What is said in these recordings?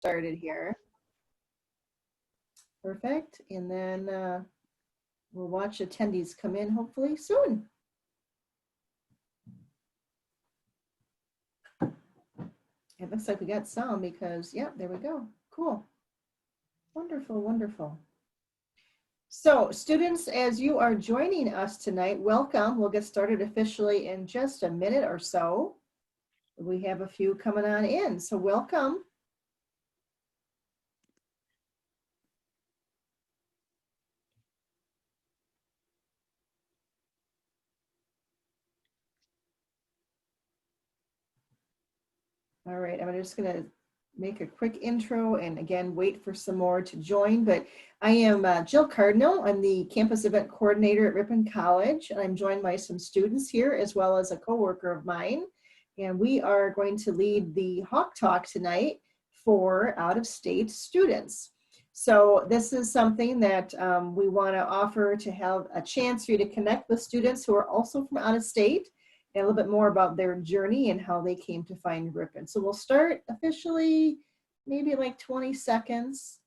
started here. Perfect. And then we'll watch attendees come in hopefully soon. It looks like we got some because, yeah, there we go. Cool. Wonderful, wonderful. So students, as you are joining us tonight, welcome. We'll get started officially in just a minute or so. We have a few coming on in, so welcome. All right, I'm just gonna make a quick intro and again, wait for some more to join, but I am Jill Cardinal. I'm the campus event coordinator at Ripon College, and I'm joined by some students here as well as a coworker of mine. And we are going to lead the Hawk Talk tonight for out-of-state students. So this is something that we want to offer to have a chance for you to connect with students who are also from out of state, and a little bit more about their journey and how they came to find Ripon. So we'll start officially maybe like 20 seconds.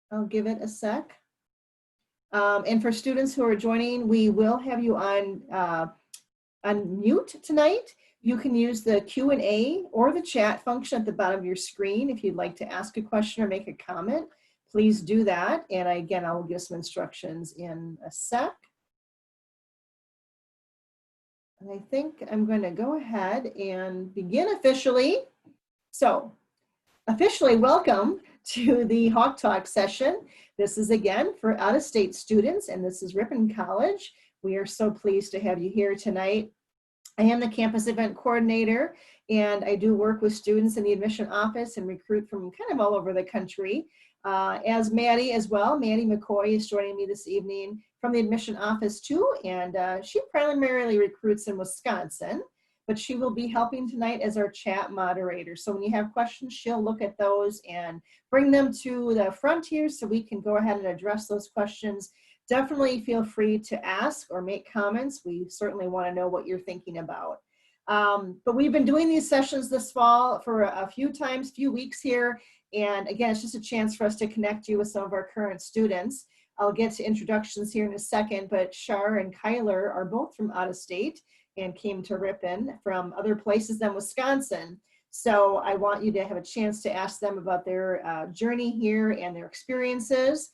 I'll give it a sec. And for students who are joining, we will have you on mute tonight. You can use the Q&A or the chat function at the bottom of your screen. If you'd like to ask a question or make a comment, please do that. And again, I will give some instructions in a sec. And I think I'm going to go ahead and begin officially. So officially welcome to the Hawk Talk session. This is again for out-of-state students, and this is Ripon College. We are so pleased to have you here tonight. I am the campus event coordinator, and I do work with students in the admission office and recruit from kind of all over the country. As Maddie as well, Maddie McCoy is joining me this evening from the admission office too, and she primarily recruits in Wisconsin, but she will be helping tonight as our chat moderator. So when you have questions, she'll look at those and bring them to the front here so we can go ahead and address those questions. Definitely feel free to ask or make comments. We certainly want to know what you're thinking about. But we've been doing these sessions this fall for a few weeks here. And again, it's just a chance for us to connect you with some of our current students. I'll get to introductions here in a second, but Shar and Kyler are both from out of state and came to Ripon from other places than Wisconsin. So I want you to have a chance to ask them about their journey here and their experiences.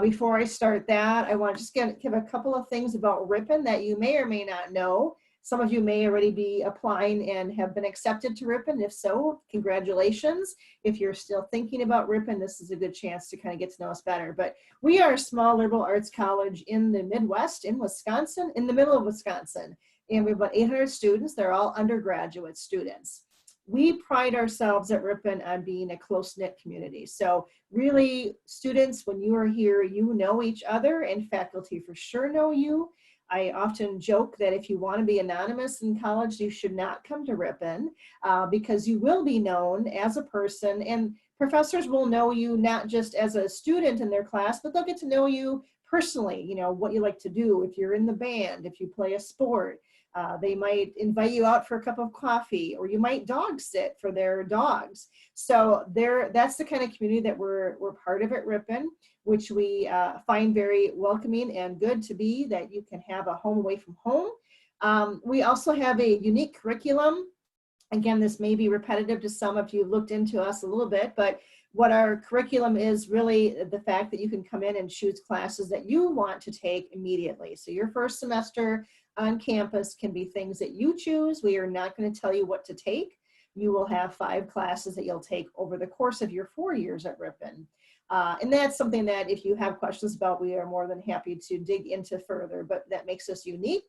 Before I start that, I want to just give a couple of things about Ripon that you may or may not know. Some of you may already be applying and have been accepted to Ripon. If so, congratulations. If you're still thinking about Ripon, this is a good chance to kind of get to know us better. But we are a small liberal arts college in the Midwest, in Wisconsin, in the middle of Wisconsin. And we have about 800 students. They're all undergraduate students. We pride ourselves at Ripon on being a close-knit community. So really, students, when you are here, you know each other, and faculty for sure know you. I often joke that if you want to be anonymous in college, you should not come to Ripon because you will be known as a person, and professors will know you not just as a student in their class, but they'll get to know you personally, you know, what you like to do, if you're in the band, if you play a sport. They might invite you out for a cup of coffee, or you might dog sit for their dogs. So that's the kind of community that we're part of at Ripon, which we find very welcoming and good to be, that you can have a home away from home. We also have a unique curriculum. Again, this may be repetitive to some if you looked into us a little bit, but what our curriculum is really the fact that you can come in and choose classes that you want to take immediately. So your first semester on campus can be things that you choose. We are not going to tell you what to take. You will have 5 classes that you'll take over the course of your 4 years at Ripon. And that's something that if you have questions about, we are more than happy to dig into further, but that makes us unique.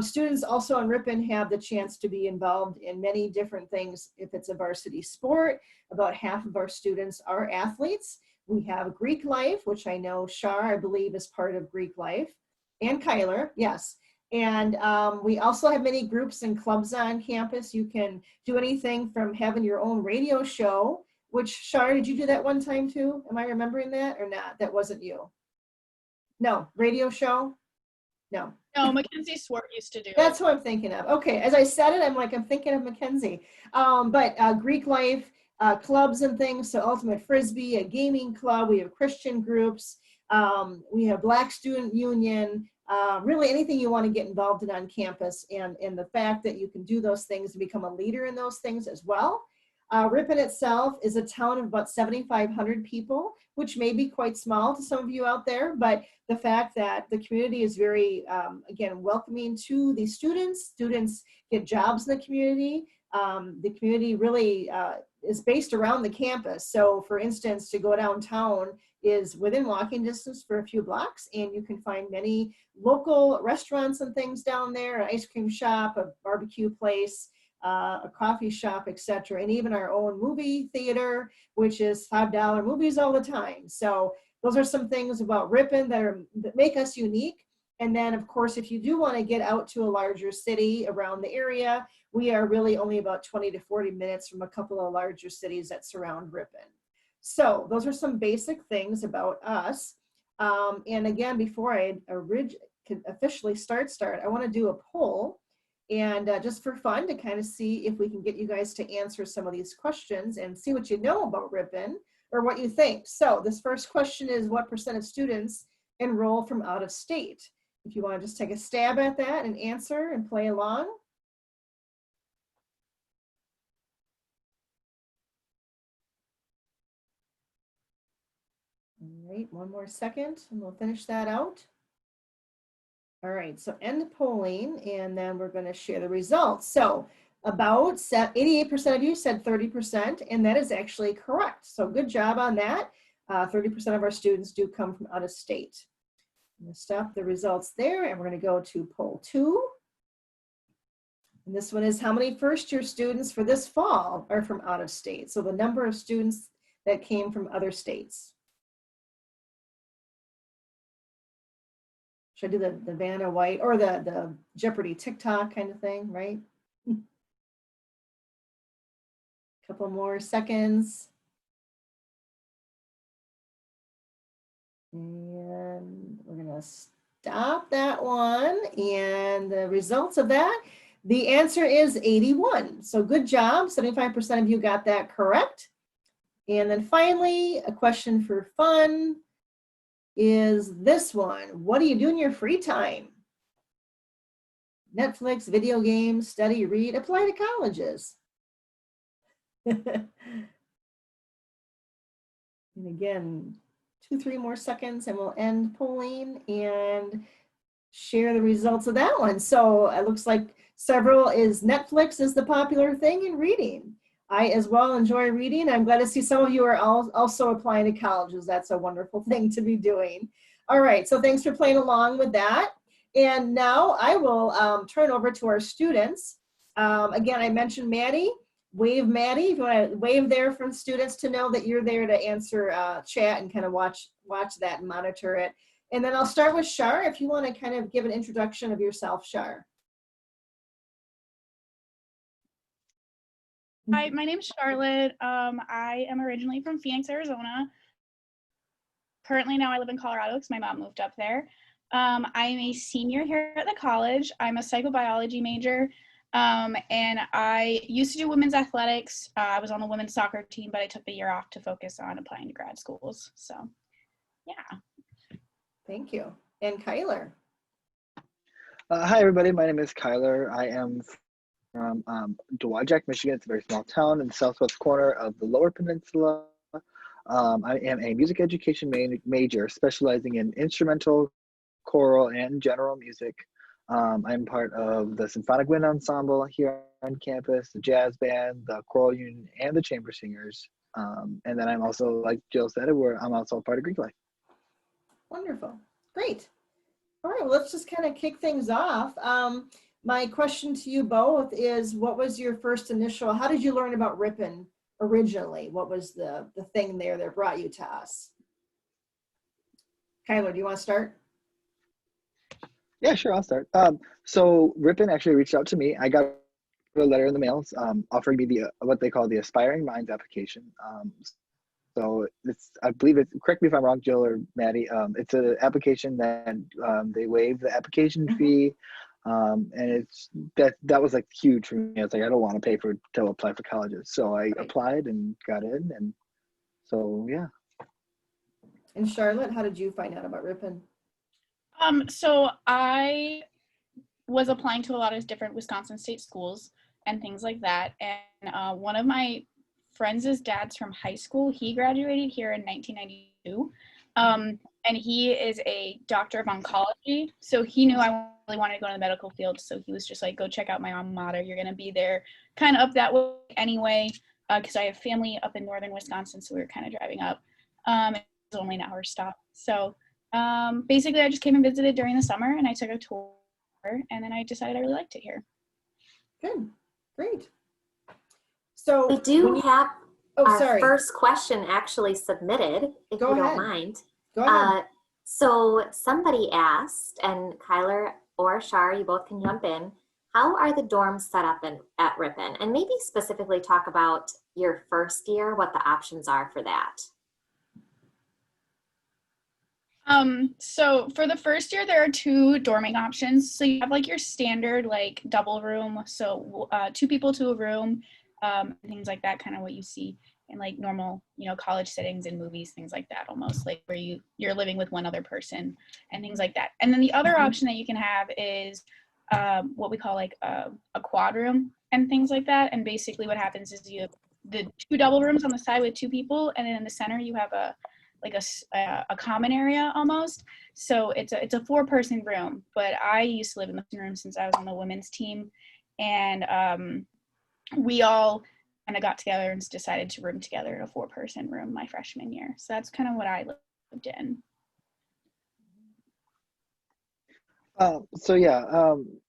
Students also in Ripon have the chance to be involved in many different things. If it's a varsity sport, about half of our students are athletes. We have Greek life, which I know Shar, I believe, is part of Greek life, and Kyler, yes. And we also have many groups and clubs on campus. You can do anything from having your own radio show, which, Shar, did you do that one time too? Am I remembering that or not? That wasn't you. No, radio show? No. No, Mackenzie Swart used to do it. That's who I'm thinking of. Okay, as I said it, I'm thinking of Mackenzie. But Greek life, clubs and things. So Ultimate Frisbee, a gaming club. We have Christian groups. We have Black Student Union. Really anything you want to get involved in on campus, and the fact that you can do those things and become a leader in those things as well. Ripon itself is a town of about 7,500 people, which may be quite small to some of you out there, but the fact that the community is very, again, welcoming to the students. Students get jobs in the community. The community really is based around the campus. So for instance, to go downtown is within walking distance for a few blocks, and you can find many local restaurants and things down there, an ice cream shop, a barbecue place, a coffee shop, etc., and even our own movie theater, which is $5 movies all the time. So those are some things about Ripon that make us unique. And then, of course, if you do want to get out to a larger city around the area, we are really only about 20 to 40 minutes from a couple of larger cities that surround Ripon. So those are some basic things about us. And again, before I can officially start, I want to do a poll. And just for fun, to kind of see if we can get you guys to answer some of these questions and see what you know about Ripon or what you think. So this first question is, what % of students enroll from out of state? If you want to just take a stab at that and answer and play along. All right, one more second and we'll finish that out. All right, so end polling, and then we're going to share the results. So about 88% of you said 30%, and that is actually correct. So good job on that. 30% of our students do come from out of state. I'm going to stop the results there, and we're going to go to poll 2. And this one is, how many first-year students for this fall are from out of state? So the number of students that came from other states. Should I do the Vanna White or the Jeopardy TikTok kind of thing, right? Couple more seconds. And we're gonna stop that one. And the results of that, the answer is 81. So good job, 75% of you got that correct. And then finally, a question for fun is this one. What do you do in your free time? Netflix, video games, study, read, apply to colleges. And again, 2-3 more seconds and we'll end polling and share the results of that one. So it looks like several is Netflix is the popular thing in reading. I as well enjoy reading. I'm glad to see some of you are also applying to colleges. That's a wonderful thing to be doing. All right, so thanks for playing along with that. And now I will turn over to our students. Again, I mentioned Maddie. Wave Maddie, if you want to wave there from students to know that you're there to answer chat and kind of watch that and monitor it. And then I'll start with Shar, if you want to kind of give an introduction of yourself, Shar. Hi, my name's Charlotte. I am originally from Phoenix, Arizona. Currently now I live in Colorado because my mom moved up there. I'm a senior here at the college. I'm a psychobiology major. And I used to do women's athletics. I was on the women's soccer team, but I took the year off to focus on applying to grad schools. So, yeah. Thank you. And Kyler. Hi, everybody. My name is Kyler. I am from Dowagiac, Michigan. It's a very small town in the southwest corner of the Lower Peninsula. I am a music education major specializing in instrumental, choral, and general music. I'm part of the Symphonic Wind Ensemble here on campus, the jazz band, the choral union, and the chamber singers. And then I'm also, like Jill said, I'm also a part of Greek Life. Wonderful. Great. All right, well, let's just kind of kick things off. My question to you both is, what was your first initial, how did you learn about Ripon originally? What was the thing there that brought you to us? Kyler, do you want to start? Yeah, sure, I'll start. So Ripon actually reached out to me. I got a letter in the mail offering me what they call the Aspiring Minds application. So I believe it's, correct me if I'm wrong, Jill or Maddie, it's an application that they waive the application fee. And that was like huge for me. I was like, I don't want to pay to apply for colleges. So I applied and got in. And so, yeah. And Charlotte, how did you find out about Ripon? So I was applying to a lot of different Wisconsin state schools and things like that. And one of my friends' dads from high school, he graduated here in 1992. And he is a doctor of oncology. So he knew I really wanted to go in the medical field. So he was just like, go check out my alma mater. You're going to be there kind of up that way anyway, because I have family up in northern Wisconsin. So we were kind of driving up. It was only an hour stop. So basically, I just came and visited during the summer, and I took a tour, and then I decided I really liked it here. Good, great. So we do have our sorry. first question actually submitted, if Go you ahead. don't mind. Go ahead. So somebody asked, and Kyler or Shar, you both can jump in, how are the dorms set up at Ripon? And maybe specifically talk about your first year, what the options are for that. So for the first year, there are 2 dorming options. So you have like your standard like double room, so 2 people to a room, things like that, kind of what you see in like normal, college settings and movies, things like that, almost like where you're living with one other person and things like that. And then the other option that you can have is what we call like a quad room and things like that. And basically what happens is you have the 2 double rooms on the side with 2 people, and then in the center you have a common area almost. So it's a 4-person room, but I used to live in the room since I was on the women's team, and we all kind of got together and decided to room together in a 4-person room my freshman year. So that's kind of what I lived in.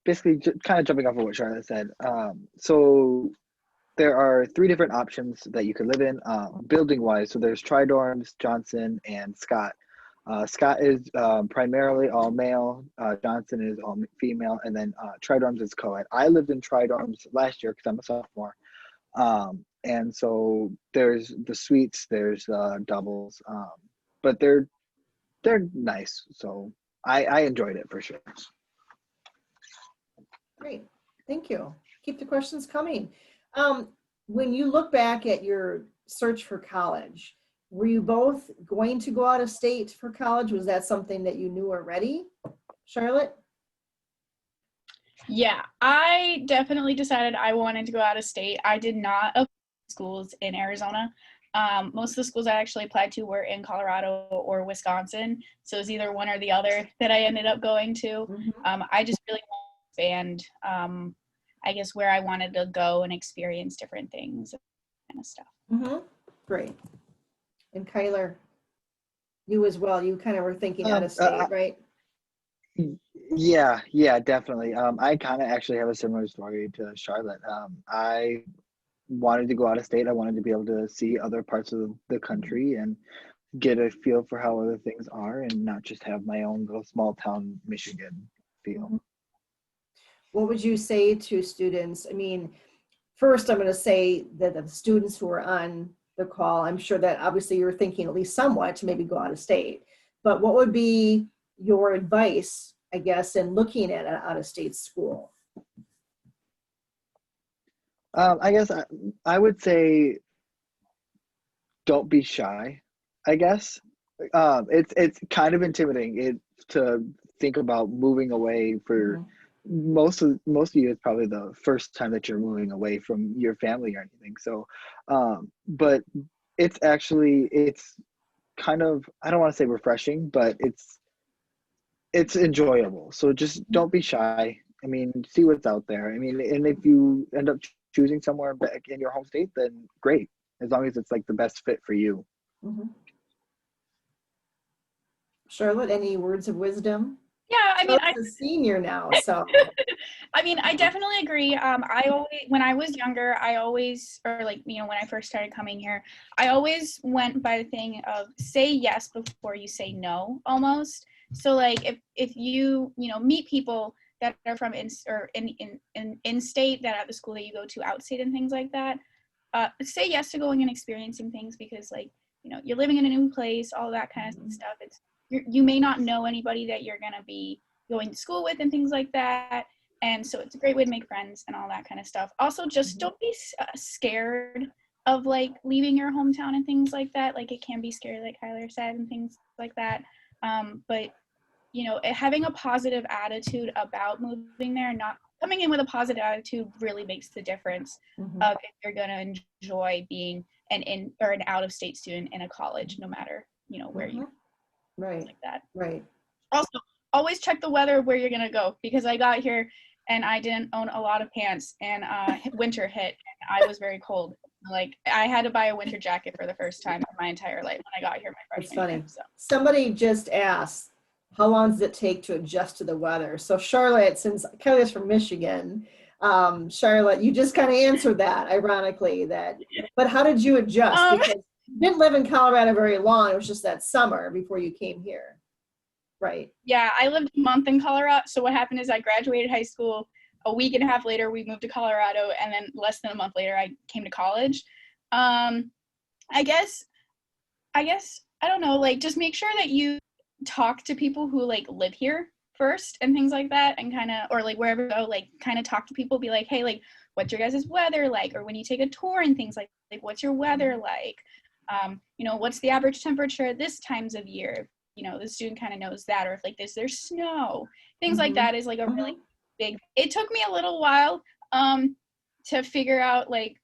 Basically kind of jumping off of what Charlotte said. So there are 3 different options that you could live in, building-wise. So there's Tri-Dorms, Johnson, and Scott. Scott is primarily all male. Johnson is all female, and then Tri-Dorms is co-ed. I lived in Tri-Dorms last year because I'm a sophomore. And so there's the suites, there's doubles, but they're nice. So I enjoyed it for sure. Great, thank you. Keep the questions coming. When you look back at your search for college, were you both going to go out of state for college? Was that something that you knew already, Charlotte? Yeah, I definitely decided I wanted to go out of state. I did not apply to schools in Arizona. Most of the schools I actually applied to were in Colorado or Wisconsin. So it was either one or the other that I ended up going to. I just really wanted to expand, I guess, where I wanted to go and experience different things kind of stuff. Great. And Kyler, you as well, you kind of were thinking out of state, right? Yeah, definitely. I kind of actually have a similar story to Charlotte. I wanted to go out of state. I wanted to be able to see other parts of the country and get a feel for how other things are, and not just have my own little small town Michigan feel. What would you say to students? I mean, first I'm going to say that the students who are on the call, I'm sure that obviously you're thinking at least somewhat to maybe go out of state, but what would be your advice, I guess, in looking at an out-of-state school? I guess I would say don't be shy, I guess. It's kind of intimidating to think about moving away for most of you. It's probably the first time that you're moving away from your family or anything. So, but it's kind of, I don't want to say refreshing, but it's enjoyable. So just don't be shy. I mean, see what's out there. I mean, and if you end up choosing somewhere back in your home state, then great, as long as it's like the best fit for you. Charlotte, any words of wisdom? Yeah, I mean, I'm a senior now, so. I mean, I definitely agree. When I was younger, when I first started coming here, I always went by the thing of say yes before you say no, almost. So like if you meet people that are from in state that are the school that you go to outstate and things like that, say yes to going and experiencing things, because like you're living in a new place, all that kind of stuff. You may not know anybody that you're gonna be going to school with and things like that. And so it's a great way to make friends and all that kind of stuff. Also, just don't be scared of like leaving your hometown and things like that. Like it can be scary, like Kyler said, and things like that. But you know, having a positive attitude about moving there, and not coming in with a positive attitude, really makes the difference of if you're going to enjoy being an in or an out-of-state student in a college, no matter, you know, where you right like that. right Also, always check the weather of where you're going to go, because I got here and I didn't own a lot of pants, and winter hit and I was very cold. Like I had to buy a winter jacket for the first time in my entire life when I got here my It's freshman funny. year. So. Somebody just asked, how long does it take to adjust to the weather? So Charlotte, since Kelly's from Michigan, Charlotte, you just kind of answered that, ironically, but how did you adjust? Because you didn't live in Colorado very long. It was just that summer before you came here. Right. Yeah, I lived a month in Colorado. So what happened is I graduated high school. A week and a half later, we moved to Colorado, and then less than a month later, I came to college. I guess, I don't know, like just make sure that you talk to people who like live here first and things like that, and kind of, or like wherever you go, like kind of talk to people, be like, hey, like what's your guys' weather like? Or when you take a tour and things like what's your weather like? You know, what's the average temperature at this times of year? You know, the student kind of knows that, or if like there's snow, things like that is like a really big, it took me a little while to figure out, like,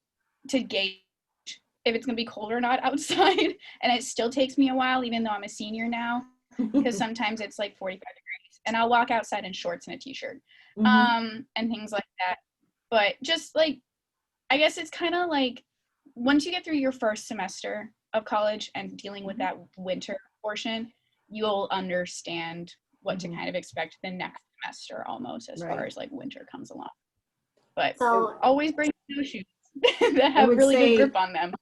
to gauge if it's gonna be cold or not outside, and it still takes me a while, even though I'm a senior now, because sometimes it's like 45 degrees and I'll walk outside in shorts and a t-shirt and things like that. But just like, I guess it's kind of like once you get through your first semester of college and dealing with that winter portion, you'll understand what to kind of expect the next semester, almost, as far as like winter comes along. But So always bring snowshoes that have really good grip on them.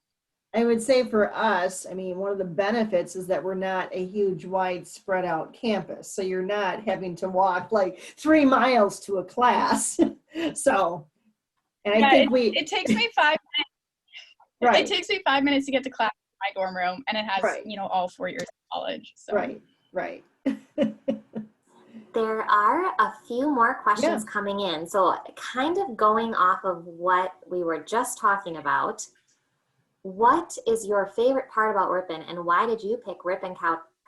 I would say for us, I mean, one of the benefits is that we're not a huge, wide, spread out campus. So you're not having to walk like 3 miles to a class. So, and I think it takes me 5 minutes. Right. It takes me 5 minutes to get to class in my dorm room, and it has, you know, all 4 years of college. So. Right. there are a few more questions coming in. So kind of going off of what we were just talking about, what is your favorite part about Ripon, and why did you pick Ripon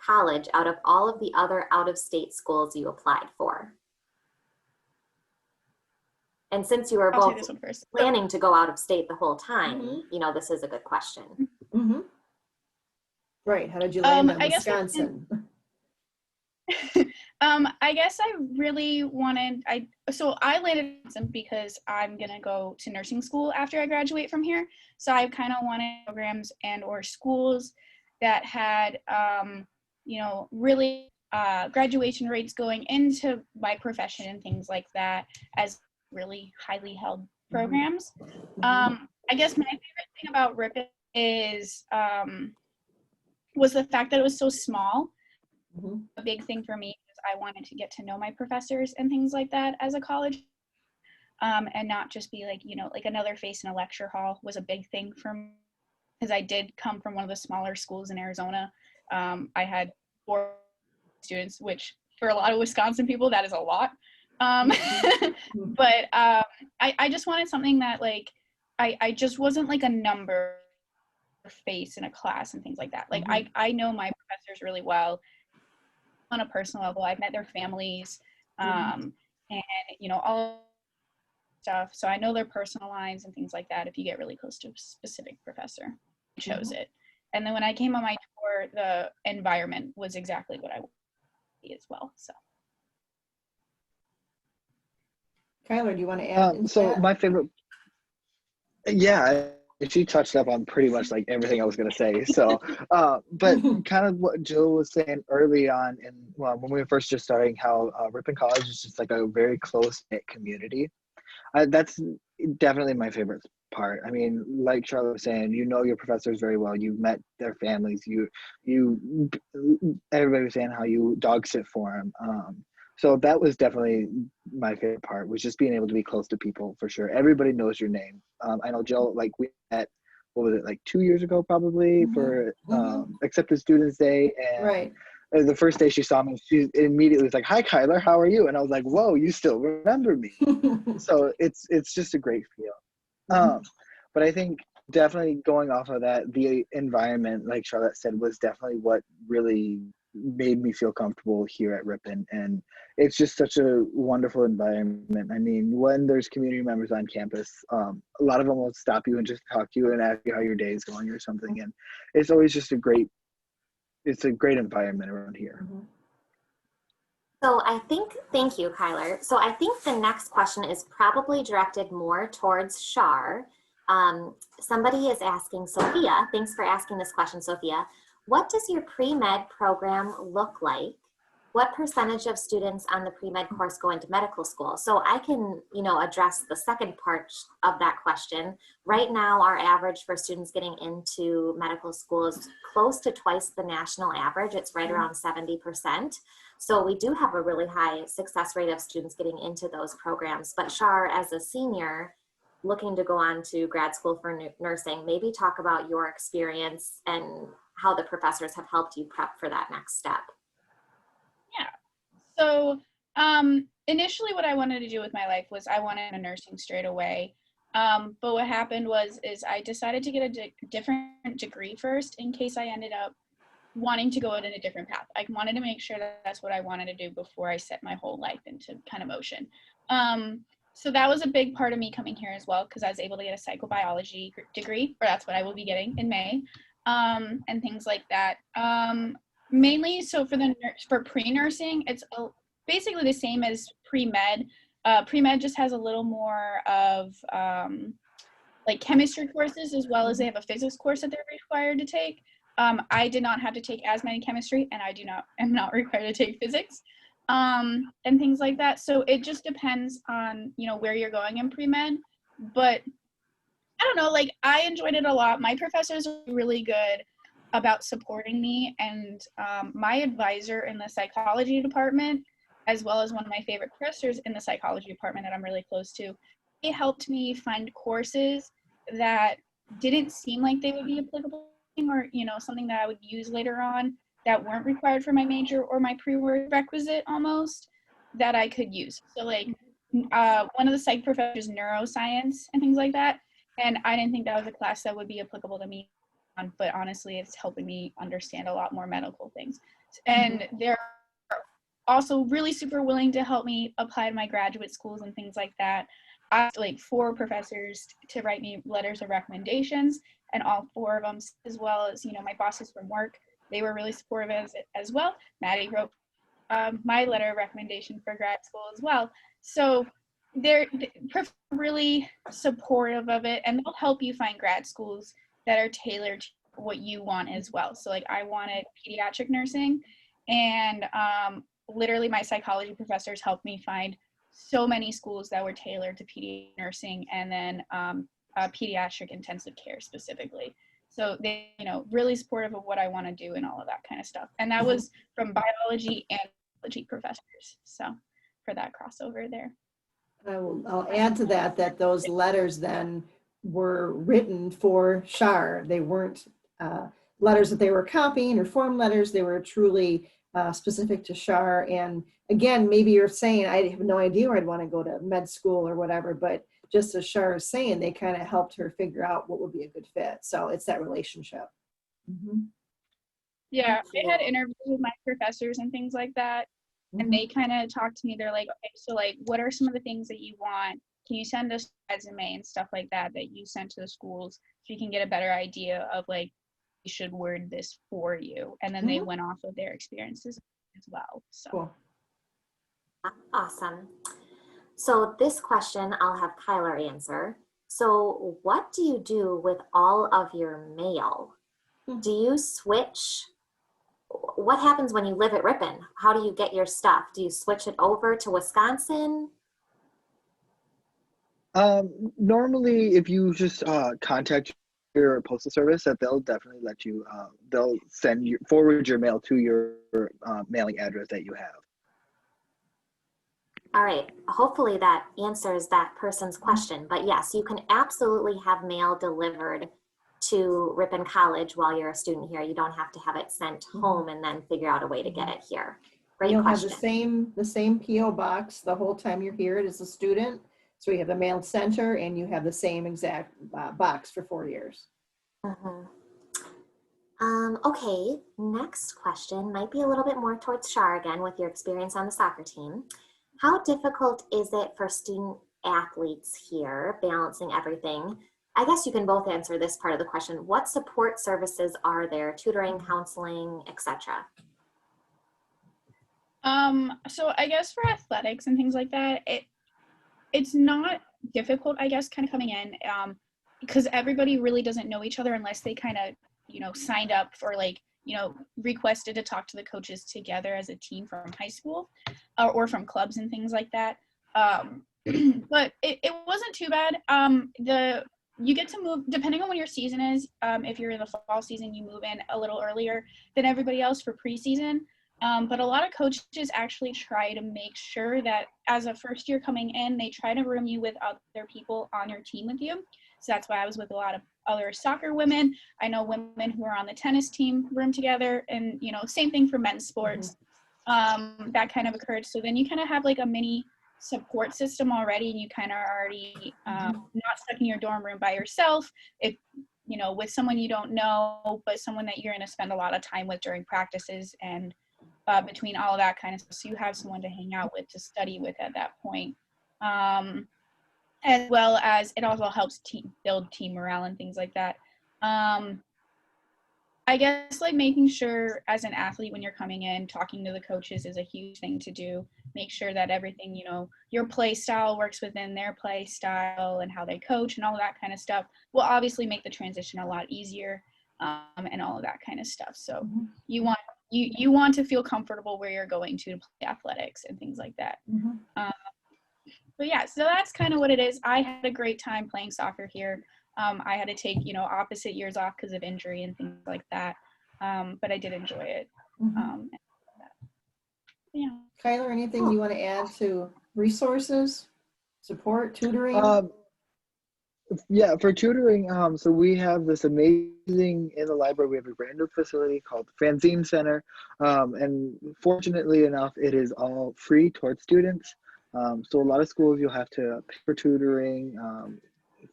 College out of all of the other out-of-state schools you applied for? And since you were both planning to go out of state the whole time, you know, this is a good question. Right. How did you land on Wisconsin? I guess I really wanted, so I landed in Wisconsin because I'm going to go to nursing school after I graduate from here. So I kind of wanted programs and or schools that had, you know, really graduation rates going into my profession and things like that as really highly held programs. I guess my favorite thing about Ripon is, was the fact that it was so small. A big thing for me is I wanted to get to know my professors and things like that as a college, and not just be like, you know, like another face in a lecture hall was a big thing for me, because I did come from one of the smaller schools in Arizona. I had 4 students, which for a lot of Wisconsin people, that is a lot. But I just wanted something that like, I just wasn't like a number face in a class and things like that. Like I know my professors really well on a personal level. I've met their families, and you know, all stuff. So I know their personal lives and things like that. If you get really close to a specific professor, I chose it. And then when I came on my tour, the environment was exactly what I wanted as well. So, Kyler, do you want to add? So my favorite, she touched up on pretty much like everything I was going to say. So, but kind of what Jill was saying early on, and when we were first just starting, how Ripon College is just like a very close-knit community. That's definitely my favorite part. I mean, like Charlotte was saying, you know your professors very well. You met their families. Everybody was saying how you dog sit for them. So that was definitely my favorite part, was just being able to be close to people, for sure. Everybody knows your name. I know Jill, like we met, what was it, like 2 years ago probably, for Accepted Students Day. And the first day she saw me, she immediately was like, "Hi, Kyler, how are you?" And I was like, "Whoa, you still remember me." So it's just a great feel. But I think definitely going off of that, the environment, like Charlotte said, was definitely what really made me feel comfortable here at Ripon. And it's just such a wonderful environment. I mean, when there's community members on campus, a lot of them will stop you and just talk to you and ask you how your day is going or something. And it's always just it's a great environment around here. So thank you, Kyler. So I think the next question is probably directed more towards Shar. Somebody is asking Sophia, thanks for asking this question, Sophia. What does your pre-med program look like? What percentage of students on the pre-med course go into medical school? So I can, address the second part of that question. Right now, our average for students getting into medical school is close to twice the national average. It's right around 70%. So we do have a really high success rate of students getting into those programs. But Shar, as a senior, looking to go on to grad school for nursing, maybe talk about your experience and how the professors have helped you prep for that next step. Yeah. So initially what I wanted to do with my life was I wanted a nursing straight away. But what happened is I decided to get a different degree first in case I ended up wanting to go in a different path. I wanted to make sure that that's what I wanted to do before I set my whole life into kind of motion. So that was a big part of me coming here as well, because I was able to get a psychobiology degree, or that's what I will be getting in May, and things like that. Mainly, so for pre-nursing, it's basically the same as pre-med. Pre-med just has a little more of like chemistry courses, as well as they have a physics course that they're required to take. I did not have to take as many chemistry, and am not required to take physics, and things like that. So it just depends on, where you're going in pre-med. But I don't know, like I enjoyed it a lot. My professors were really good about supporting me, and my advisor in the psychology department, as well as one of my favorite professors in the psychology department that I'm really close to, they helped me find courses that didn't seem like they would be applicable, or something that I would use later on, that weren't required for my major or my prerequisite almost, that I could use. So like one of the psych professors, neuroscience and things like that, and I didn't think that was a class that would be applicable to me, but honestly it's helping me understand a lot more medical things. And they're also really super willing to help me apply to my graduate schools and things like that. I asked like 4 professors to write me letters of recommendations, and all 4 of them, as well as my bosses from work, they were really supportive as well. Maddie wrote my letter of recommendation for grad school as well. So they're really supportive of it, and they'll help you find grad schools that are tailored to what you want as well. So like I wanted pediatric nursing, and literally my psychology professors helped me find so many schools that were tailored to pediatric nursing, and then pediatric intensive care specifically. So they, really supportive of what I want to do and all of that kind of stuff. And that was from biology and biology professors. So for that crossover there. I'll add to that those letters then were written for Shar. They weren't letters that they were copying or form letters. They were truly specific to Shar. And again, maybe you're saying, I have no idea where I'd want to go to med school or whatever, but just as Shar is saying, they kind of helped her figure out what would be a good fit. So it's that relationship. Yeah, I had interviews with my professors and things like that, and they kind of talked to me. They're like, okay, so like, what are some of the things that you want? Can you send us a resume and stuff like that you sent to the schools, so you can get a better idea of like, we should word this for you. And then they went off of their experiences as well. So cool. Awesome. So this question I'll have Kyler answer. So what do you do with all of your mail? Do you switch? What happens when you live at Ripon? How do you get your stuff? Do you switch it over to Wisconsin? Normally, if you just contact your postal service, that they'll definitely let you. They'll forward your mail to your mailing address that you have. All right. Hopefully that answers that person's question. But yes, you can absolutely have mail delivered to Ripon College while you're a student here. You don't have to have it sent home and then figure out a way to get it here. Great You'll question. have the same PO box the whole time you're here as a student. So you have the mail center and you have the same exact box for 4 years. Mhm. Okay, next question might be a little bit more towards Shar again with your experience on the soccer team. How difficult is it for student athletes here balancing everything? I guess you can both answer this part of the question. What support services are there, tutoring, counseling, etc.? So I guess for athletics and things like that, it's not difficult, I guess, kind of coming in, because everybody really doesn't know each other unless they kind of, signed up for requested to talk to the coaches together as a team from high school or from clubs and things like that. But it wasn't too bad. You get to move, depending on when your season is. If you're in the fall season, you move in a little earlier than everybody else for preseason. But a lot of coaches actually try to make sure that as a first year coming in, they try to room you with other people on your team with you. So that's why I was with a lot of other soccer women. I know women who are on the tennis team room together, and same thing for men's sports. That kind of occurred. So then you kind of have like a mini support system already, and you kind of are already not stuck in your dorm room by yourself. If with someone you don't know, but someone that you're going to spend a lot of time with during practices and between all of that kind of stuff. So you have someone to hang out with, to study with at that point. As well as it also helps build team morale and things like that. I guess making sure as an athlete when you're coming in, talking to the coaches is a huge thing to do. Make sure that everything, your play style works within their play style and how they coach and all of that kind of stuff will obviously make the transition a lot easier and all of that kind of stuff. So you want to feel comfortable where you're going to play athletics and things like that. But yeah, so that's kind of what it is. I had a great time playing soccer here. I had to take, opposite years off because of injury and things like that. But I did enjoy it. Yeah. Kyler, anything you want to add to resources, support, tutoring? Yeah, for tutoring, so we have this amazing, in the library, we have a brand new facility called the Fanzine Center. And fortunately enough, it is all free towards students. So a lot of schools you'll have to pay for tutoring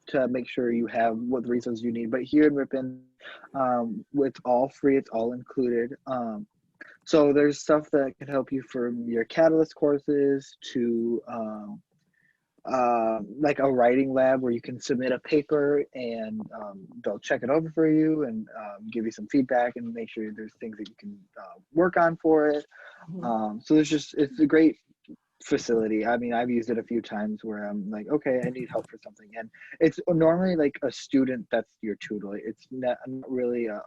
to make sure you have what the resources you need. But here in Ripon, it's all free, it's all included. So there's stuff that can help you from your Catalyst courses to like a writing lab where you can submit a paper and they'll check it over for you and give you some feedback and make sure there's things that you can work on for it. So it's a great facility. I mean, I've used it a few times where I'm like, okay, I need help for something. And it's normally like a student that's your tutor. It's not really a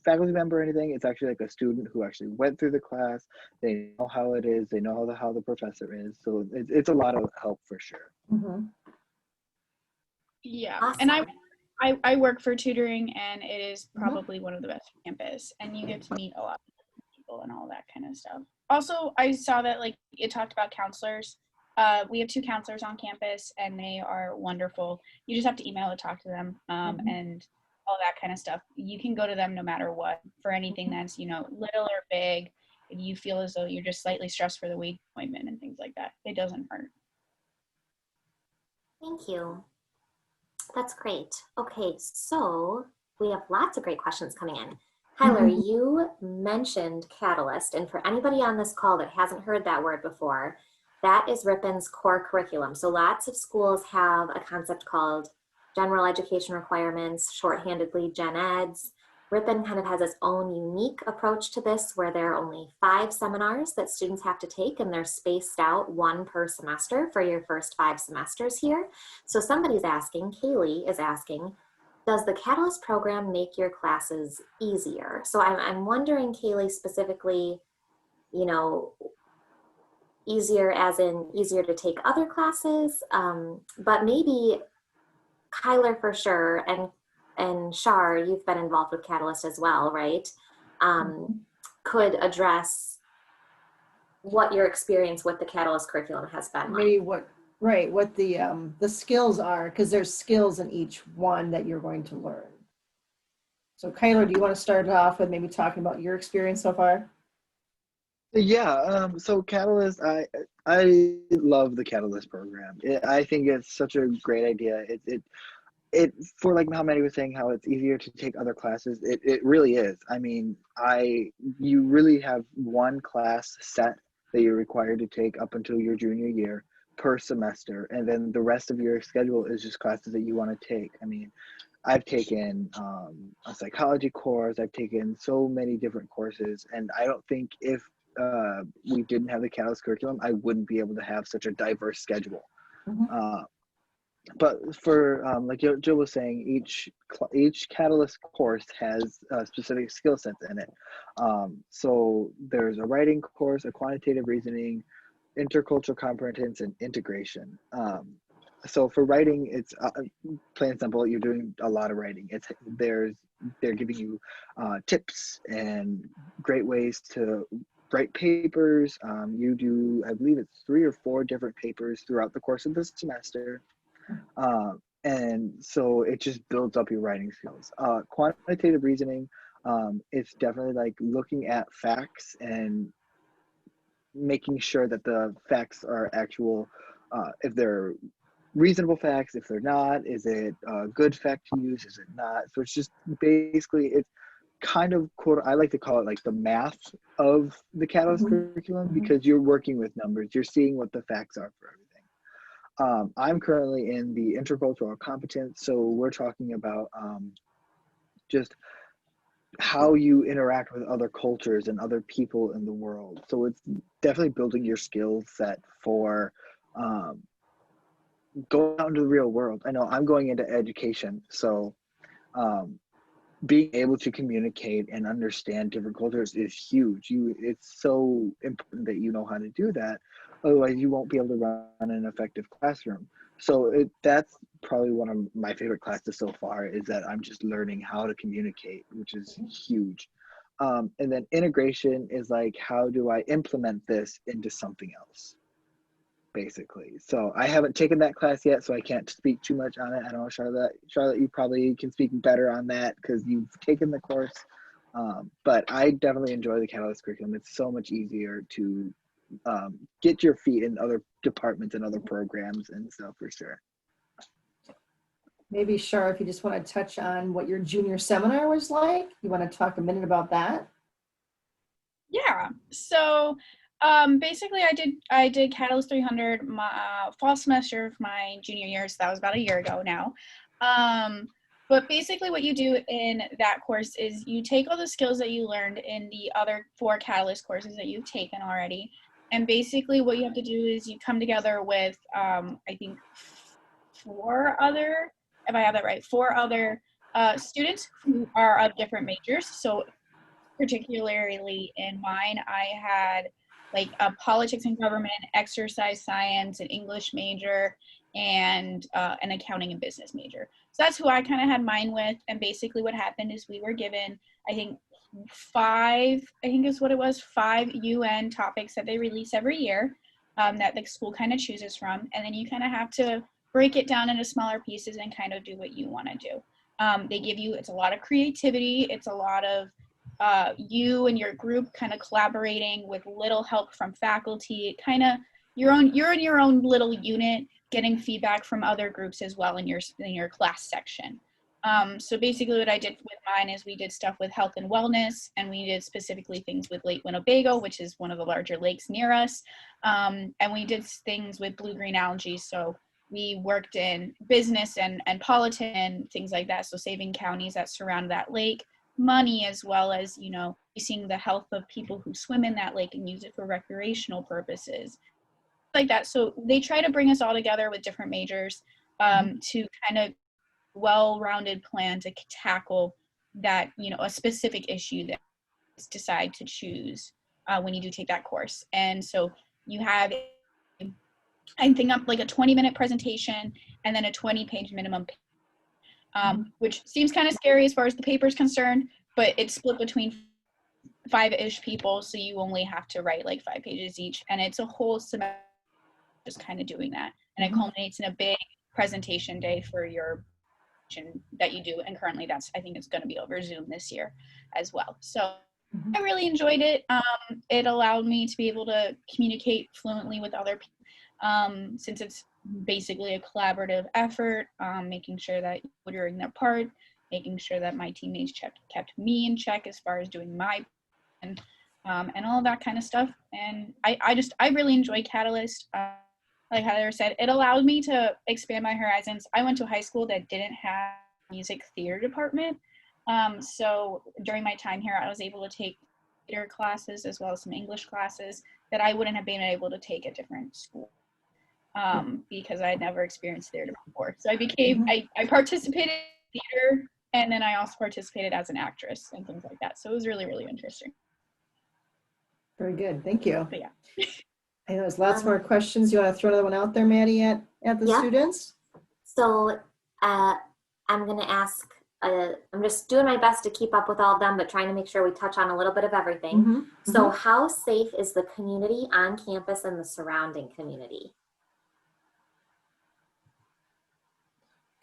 faculty member or anything. It's actually like a student who actually went through the class. They know how it is. They know how the professor is. So it's a lot of help for sure. Yeah. Awesome. And I work for tutoring, and it is probably one of the best on campus, and you get to meet a lot of people and all that kind of stuff. Also, I saw that it talked about counselors. We have 2 counselors on campus, and they are wonderful. You just have to email to talk to them and all that kind of stuff. You can go to them no matter what for anything that's, little or big. If you feel as though you're just slightly stressed for the week appointment and things like that, it doesn't hurt. Thank you. That's great. Okay, so we have lots of great questions coming in. Kyler, you mentioned Catalyst, and for anybody on this call that hasn't heard that word before, that is Ripon's core curriculum. So lots of schools have a concept called General Education Requirements, shorthandedly Gen Eds. Ripon kind of has its own unique approach to this, where there are only 5 seminars that students have to take, and they're spaced out 1 per semester for your first 5 semesters here. So somebody's asking, Kaylee is asking, does the Catalyst program make your classes easier? So I'm wondering, Kaylee, specifically, easier as in easier to take other classes, but maybe Kyler for sure, and Shar, you've been involved with Catalyst as well, right? Could address what your experience with the Catalyst curriculum has been like. Maybe what the skills are, because there's skills in each one that you're going to learn. So Kyler, do you want to start off with maybe talking about your experience so far? Yeah, so Catalyst, I love the Catalyst program. I think it's such a great idea. It for like how Maddie was saying, how it's easier to take other classes. It really is. I mean, you really have one class set that you're required to take up until your junior year per semester, and then the rest of your schedule is just classes that you want to take. I mean, I've taken a psychology course. I've taken so many different courses, and I don't think if we didn't have the Catalyst curriculum, I wouldn't be able to have such a diverse schedule. Mhm. But for like Jill was saying, each Catalyst course has specific skill sets in it. So there's a writing course, a quantitative reasoning, intercultural competence, and integration. So for writing, it's plain and simple. You're doing a lot of writing. They're giving you tips and great ways to write papers. You do, I believe it's 3 or 4 different papers throughout the course of the semester. And so it just builds up your writing skills. Quantitative reasoning, it's definitely like looking at facts and making sure that the facts are actual, if they're reasonable facts, if they're not, is it a good fact to use, is it not? So it's just basically, it's kind of quote, I like to call it like the math of the Catalyst curriculum, because you're working with numbers, you're seeing what the facts are for everything. I'm currently in the intercultural competence, so we're talking about just how you interact with other cultures and other people in the world. So it's definitely building your skill set for going out into the real world. I know I'm going into education, so being able to communicate and understand different cultures is huge. It's so important that you know how to do that. Otherwise, you won't be able to run an effective classroom. So that's probably one of my favorite classes so far, is that I'm just learning how to communicate, which is huge. And then integration is like, how do I implement this into something else, basically. So I haven't taken that class yet, so I can't speak too much on it. I don't know, Charlotte, you probably can speak better on that because you've taken the course. But I definitely enjoy the Catalyst curriculum. It's so much easier to get your feet in other departments and other programs and stuff, for sure. Maybe, Shar, if you just want to touch on what your junior seminar was like, you want to talk a minute about that? Yeah. So basically I did Catalyst 300 my fall semester of my junior year, so that was about a year ago now. But basically what you do in that course is you take all the skills that you learned in the other 4 Catalyst courses that you've taken already, and basically what you have to do is you come together with I think 4 other, if I have that right, 4 other students who are of different majors. So particularly in mine, I had like a politics and government, exercise science, an English major, and an accounting and business major. So that's who I kind of had mine with. And basically what happened is we were given, I think, 5 UN topics that they release every year, that the school kind of chooses from. And then you kind of have to break it down into smaller pieces and kind of do what you want to do. They give you, it's a lot of creativity. It's a lot of you and your group kind of collaborating with little help from faculty, kind of you're in your own little unit, getting feedback from other groups as well in your class section. So basically what I did with mine is we did stuff with health and wellness, and we did specifically things with Lake Winnebago, which is one of the larger lakes near us. And we did things with blue-green algae. So we worked in business and politics and things like that. So saving counties that surround that lake money, as well as, seeing the health of people who swim in that lake and use it for recreational purposes like that. So they try to bring us all together with different majors to kind of well-rounded plan to tackle that, a specific issue that you decide to choose when you do take that course. And so you have, I think, like a 20-minute presentation and then a 20-page minimum, which seems kind of scary as far as the paper is concerned, but it's split between 5-ish people, so you only have to write like 5 pages each, and it's a whole semester just kind of doing that, and it culminates in a big presentation day for your that you do, and currently I think it's going to be over Zoom this year as well. So Mhm. I really enjoyed it. It allowed me to be able to communicate fluently with other people, since it's basically a collaborative effort, making sure that you're doing their part, making sure that my teammates kept me in check as far as doing my and all of that kind of stuff. And I really enjoy Catalyst. Like Heather said, it allowed me to expand my horizons. I went to a high school that didn't have a music theater department. So during my time here, I was able to take theater classes as well as some English classes that I wouldn't have been able to take at different schools, because I had never experienced theater before. So I participated in theater, and then I also participated as an actress and things like that. So it was really, really interesting. Very good. Thank you. But yeah. I know there's lots more questions. You want to throw another one out there, Maddie, at the Yeah. students? So I'm going to ask, I'm just doing my best to keep up with all of them, but trying to make sure we touch on a little bit of everything. Mhm. So how safe is the community on campus and the surrounding community?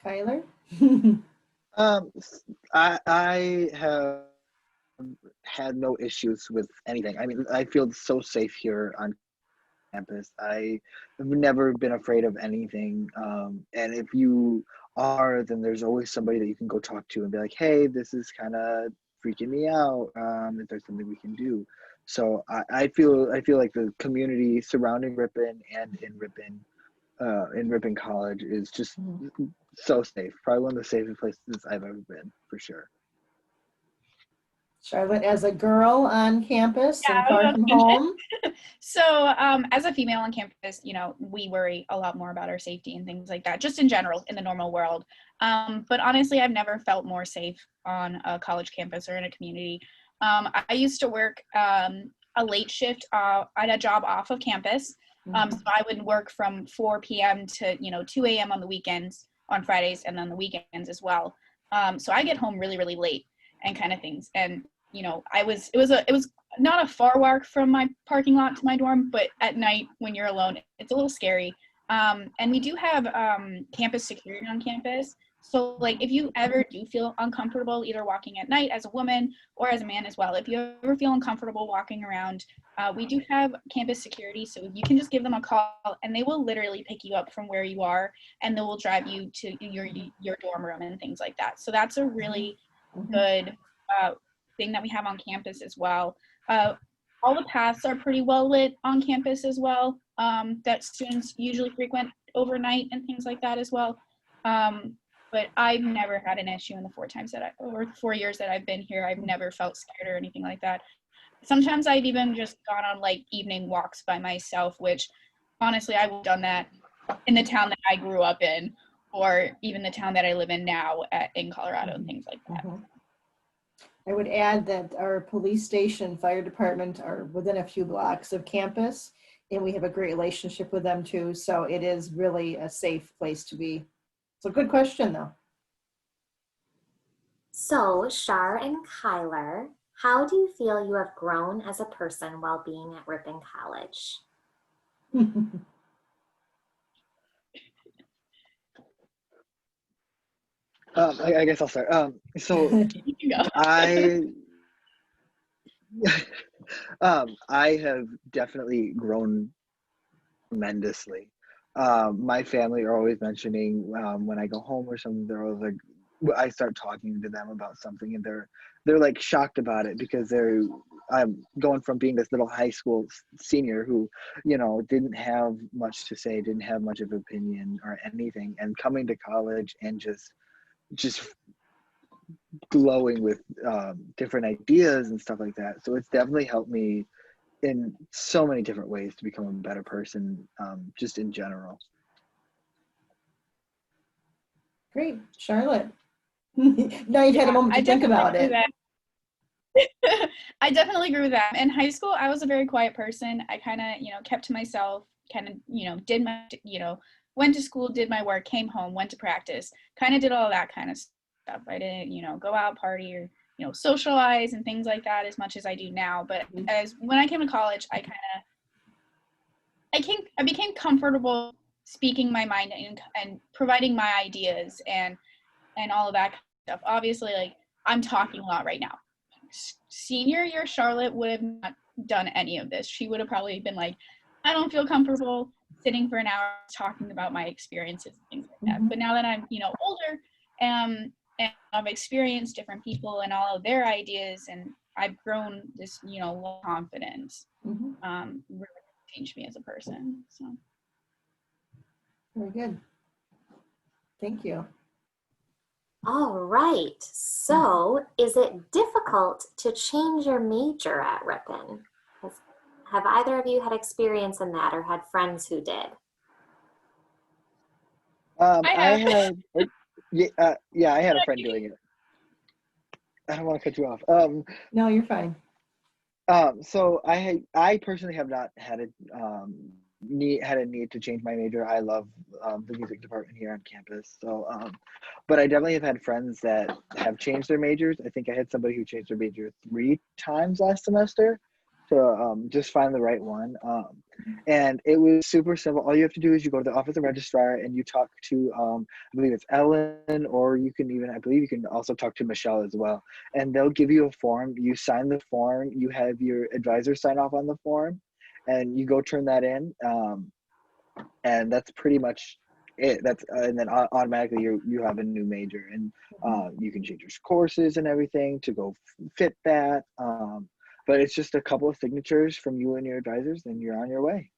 Kyler? I have had no issues with anything. I mean, I feel so safe here on campus. I have never been afraid of anything. And if you are, then there's always somebody that you can go talk to and be like, hey, this is kind of freaking me out. If there's something we can do. So I feel like the community surrounding Ripon and in Ripon College is just so safe. Probably one of the safest places I've ever been, for sure. Charlotte, as a girl on campus Yeah, and far from home. So as a female on campus, we worry a lot more about our safety and things like that, just in general in the normal world. But honestly, I've never felt more safe on a college campus or in a community. I used to work a late shift at a job off of campus. So I would work from 4 p.m. to 2 a.m. on the weekends, on Fridays, and then the weekends as well. So I get home really, really late and kind of things. And it was not a far walk from my parking lot to my dorm, but at night when you're alone, it's a little scary. And we do have campus security on campus. So like if you ever do feel uncomfortable either walking at night as a woman or as a man as well, if you ever feel uncomfortable walking around, we do have campus security. So you can just give them a call and they will literally pick you up from where you are and they will drive you to your dorm room and things like that. So that's a really good thing that we have on campus as well. All the paths are pretty well lit on campus as well, that students usually frequent overnight and things like that as well. But I've never had an issue in the 4 years that I've been here. I've never felt scared or anything like that. Sometimes I've even just gone on like evening walks by myself, which honestly, I would have done that in the town that I grew up in, or even the town that I live in now in Colorado and things like that. I would add that our police station, fire department are within a few blocks of campus, and we have a great relationship with them too. So it is really a safe place to be. It's a good question though. So Shar and Kyler, how do you feel you have grown as a person while being at Ripon College? I guess I'll start. So You can go. I have definitely grown tremendously. My family are always mentioning when I go home or something, they're always like, I start talking to them about something and they're like shocked about it because I'm going from being this little high school senior who, didn't have much to say, didn't have much of an opinion or anything, and coming to college and just glowing with different ideas and stuff like that. So it's definitely helped me in so many different ways to become a better person, just in general. Great, Charlotte. Now you've had a moment to think about it. I definitely agree with that. In high school, I was a very quiet person. I kind of, kept to myself, kind of, did my, went to school, did my work, came home, went to practice, kind of did all that kind of stuff. I didn't, go out, party, or, socialize and things like that as much as I do now. But when I came to college, I became comfortable speaking my mind and providing my ideas and and all of that kind of stuff. Obviously, like, I'm talking a lot right now. Senior year Charlotte would have not done any of this. She would have probably been like, I don't feel comfortable sitting for an hour talking about my experiences and things like that. But now that I'm, older, and I've experienced different people and all of their ideas, and I've grown this, confidence, really changed me as a person. So. Very good. Thank you. All right. So, is it difficult to change your major at Ripon? Have either of you had experience in that or had friends who did? I have. I had a friend doing it. I don't want to cut you off. No, you're fine. So I personally have not had a need to change my major. I love the music department here on campus. So, but I definitely have had friends that have changed their majors. I think I had somebody who changed their major 3 times last semester to just find the right one. And it was super simple. All you have to do is you go to the office of registrar and you talk to, I believe it's Ellen, or I believe you can also talk to Michelle as well. And they'll give you a form. You sign the form. You have your advisor sign off on the form, and you go turn that in. And that's pretty much it. And then automatically you have a new major, and you can change your courses and everything to go fit that. But it's just a couple of signatures from you and your advisors, and you're on your way.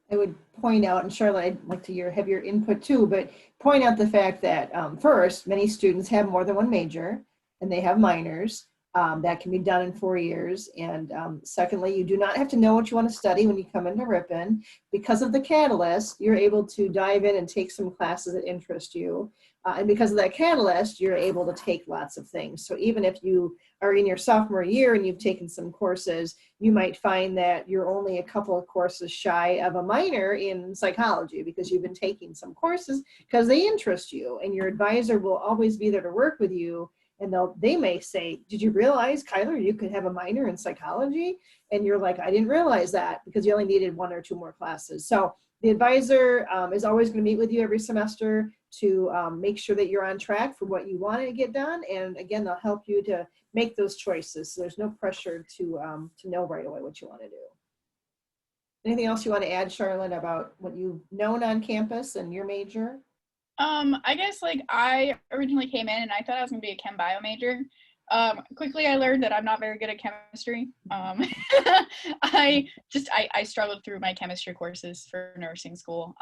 I would point out, and Charlotte, I'd like to have your input too, but point out the fact that first, many students have more than one major, and they have minors. That can be done in 4 years. And secondly, you do not have to know what you want to study when you come into Ripon. Because of the catalyst, you're able to dive in and take some classes that interest you. And because of that catalyst, you're able to take lots of things. So even if you are in your sophomore year and you've taken some courses, you might find that you're only a couple of courses shy of a minor in psychology because you've been taking some courses because they interest you. And your advisor will always be there to work with you. And they may say, did you realize, Kyler, you could have a minor in psychology? And you're like, I didn't realize that, because you only needed 1 or 2 more classes. So the advisor is always going to meet with you every semester to make sure that you're on track for what you want to get done. And again, they'll help you to make those choices. So there's no pressure to know right away what you want to do. Anything else you want to add, Charlotte, about what you've known on campus and your major? I guess, like, I originally came in and I thought I was going to be a chem bio major. Quickly I learned that I'm not very good at chemistry. I struggled through my chemistry courses for nursing school.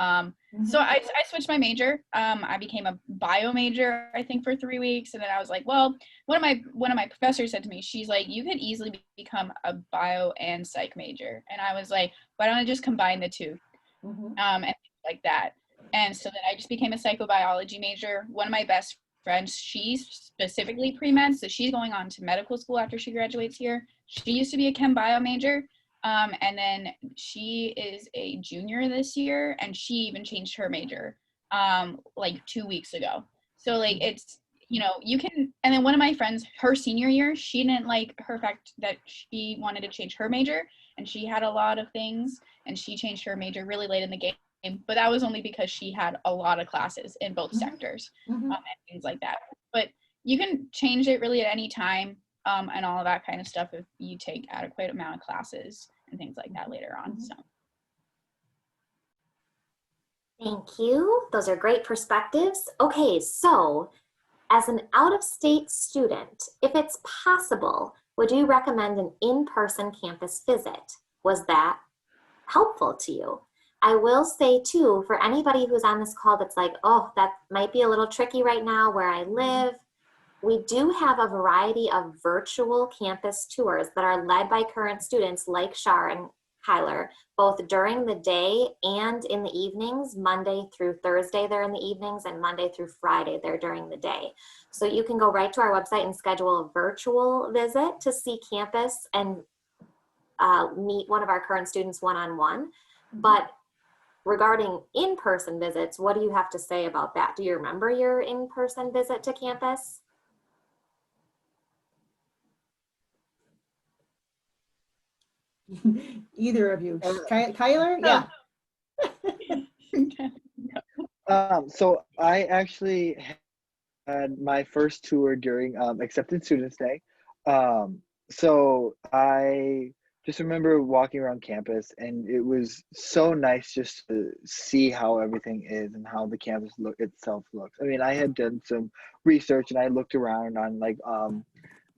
So I switched my major. I became a bio major, I think, for 3 weeks. And then I was like, well, one of my professors said to me, she's like, you could easily become a bio and psych major. And I was like, why don't I just combine the two? And things like that. And so then I just became a psychobiology major. One of my best friends, she's specifically pre-med, so she's going on to medical school after she graduates here. She used to be a chem bio major, and then she is a junior this year, and she even changed her major like 2 weeks ago. So like it's, you can, and then one of my friends, her senior year, she didn't like her fact that she wanted to change her major, and she had a lot of things, and she changed her major really late in the game. But that was only because she had a lot of classes in both sectors and things like that. But you can change it really at any time and all of that kind of stuff if you take adequate amount of classes and things like that later on. So. Thank you. Those are great perspectives. Okay, so as an out-of-state student, if it's possible, would you recommend an in-person campus visit? Was that helpful to you? I will say too, for anybody who's on this call that's like, oh, that might be a little tricky right now where I live, we do have a variety of virtual campus tours that are led by current students like Shar and Kyler, both during the day and in the evenings. Monday through Thursday, they're in the evenings, and Monday through Friday, they're during the day. So you can go right to our website and schedule a virtual visit to see campus and meet one of our current students one-on-one. But regarding in-person visits, what do you have to say about that? Do you remember your in-person visit to campus? Either of you. Kyler? Yeah. So I actually had my first tour during Accepted Students Day. So I just remember walking around campus, and it was so nice just to see how everything is and how the campus itself looks. I mean, I had done some research and I looked around on like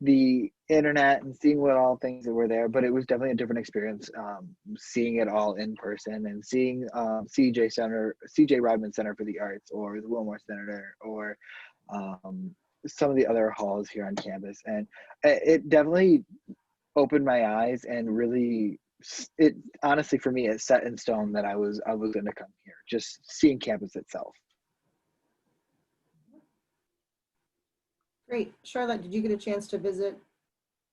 the internet and seeing what all things that were there, but it was definitely a different experience seeing it all in person and seeing CJ Rodman Center for the Arts, or the Wilmore Center, or um, some of the other halls here on campus. And it definitely opened my eyes, and really, it honestly, for me, it set in stone that I was going to come here, just seeing campus itself. Great. Charlotte, did you get a chance to visit?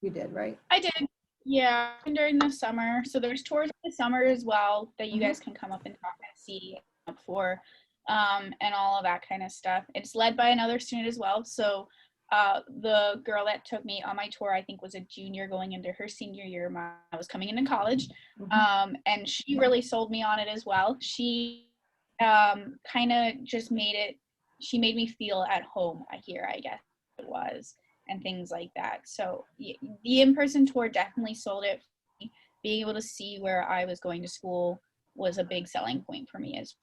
You did, right? I did. Yeah, and during the summer. So there's tours in the summer as well that you guys can come up and talk and see up for, and all of that kind of stuff. It's led by another student as well. So the girl that took me on my tour, I think, was a junior going into her senior year. I was coming into college, and she really sold me on it as well. She kind of just she made me feel at home here, I guess it was, and things like that. So the in-person tour definitely sold it for me. Being able to see where I was going to school was a big selling point for me. As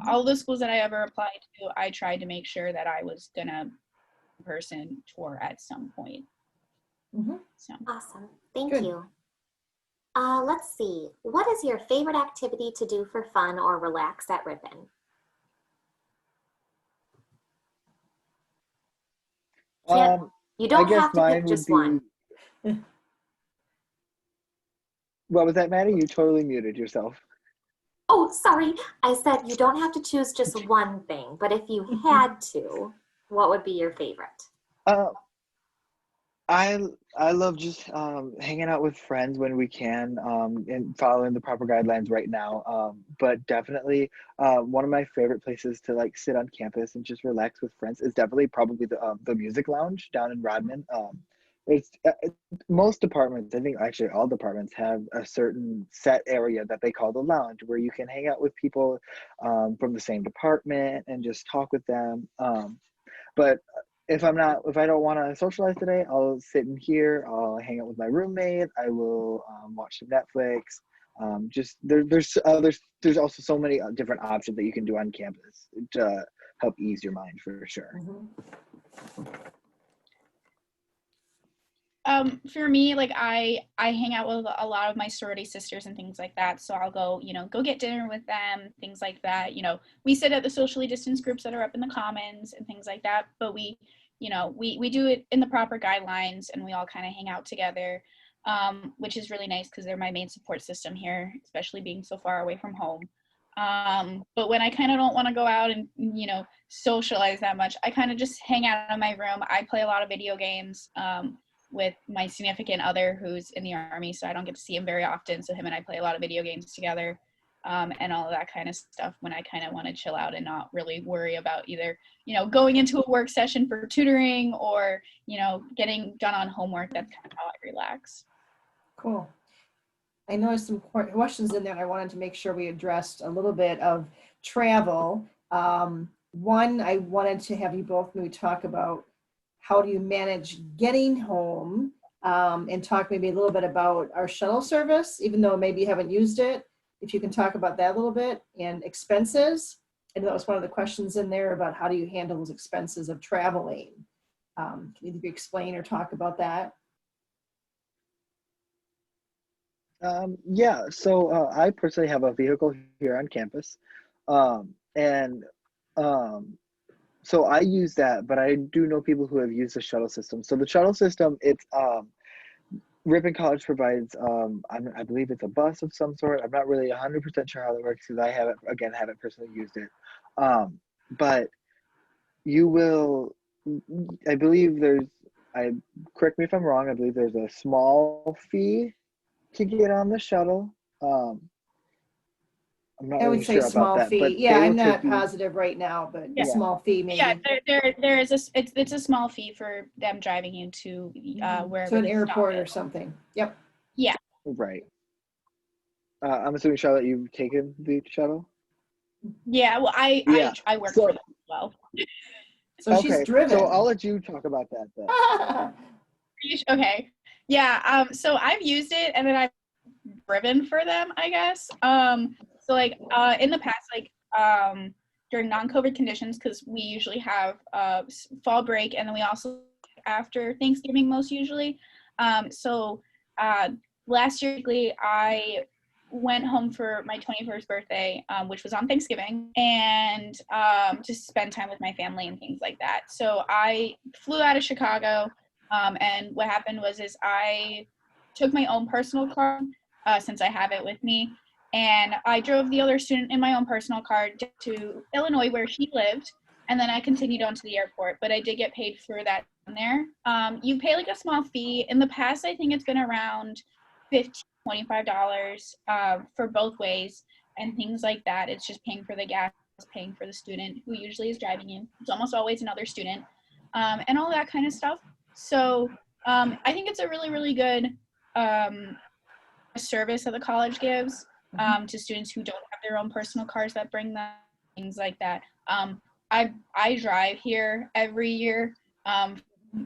all the schools that I ever applied to, I tried to make sure that I was gonna in-person tour at some point. So Awesome. Thank Good. you. Let's see. What is your favorite activity to do for fun or relax at Ripon? You don't I guess have to mine pick would just be. one. What was that, Maddie? You totally muted yourself. Oh, sorry. I said you don't have to choose just one thing, but if you had to, what would be your favorite? Uh, I love just hanging out with friends when we can, and following the proper guidelines right now. But definitely, one of my favorite places to like sit on campus and just relax with friends is definitely probably the music lounge down in Rodman. It's most departments, I think actually all departments, have a certain set area that they call the lounge, where you can hang out with people from the same department and just talk with them. But if I don't want to socialize today, I'll sit in here. I'll hang out with my roommate. I will watch some Netflix. Just there's also so many different options that you can do on campus to help ease your mind, for sure. for me, like I hang out with a lot of my sorority sisters and things like that. So I'll go, go get dinner with them, things like that. We sit at the socially distanced groups that are up in the commons and things like that. But we do it in the proper guidelines, and we all kind of hang out together, which is really nice because they're my main support system here, especially being so far away from home. But when I kind of don't want to go out and, socialize that much, I kind of just hang out in my room. I play a lot of video games with my significant other who's in the Army, so I don't get to see him very often. So him and I play a lot of video games together, and all of that kind of stuff when I kind of want to chill out and not really worry about either, going into a work session for tutoring or, getting done on homework. That's kind of how I relax. Cool. I noticed some questions in there. I wanted to make sure we addressed a little bit of travel. One, I wanted to have you both maybe talk about how do you manage getting home, and talk maybe a little bit about our shuttle service, even though maybe you haven't used it. If you can talk about that a little bit, and expenses. I know that was one of the questions in there about how do you handle those expenses of traveling. Can either of you explain or talk about that? Yeah, so I personally have a vehicle here on campus, and so I use that, but I do know people who have used the shuttle system. So the shuttle system, it's Ripon College provides, I believe it's a bus of some sort. I'm not really 100% sure how that works because I haven't personally used it. But you will, I believe correct me if I'm wrong, I believe there's a small fee to get on the shuttle. I'm not I really would say sure about small that, fee. but Yeah, they will I'm take not you. positive right now, but a Yeah. small fee maybe. Yeah, there is it's a small fee for them driving you to wherever To an the airport stop or is. something. Yep. Yeah. Right. I'm assuming, Charlotte, you've taken the shuttle? Yeah, well, Yeah. I work So- for them as well. So she's Okay, driven. so I'll let you talk about that then. Okay. Yeah, so I've used it and then I've driven for them, I guess. So like in the past, like during non-COVID conditions, because we usually have fall break and then we also after Thanksgiving most usually. So last year, I went home for my 21st birthday, which was on Thanksgiving, and just spend time with my family and things like that. So I flew out of Chicago, and what happened was I took my own personal car, since I have it with me, and I drove the other student in my own personal car to Illinois where he lived, and then I continued on to the airport, but I did get paid for that there. You pay like a small fee. In the past, I think it's been around $15, $25 for both ways and things like that. It's just paying for the gas, paying for the student who usually is driving you. It's almost always another student, and all that kind of stuff. So I think it's a really, really good service that the college gives to students who don't have their own personal cars that bring them, things like that. I drive here every year,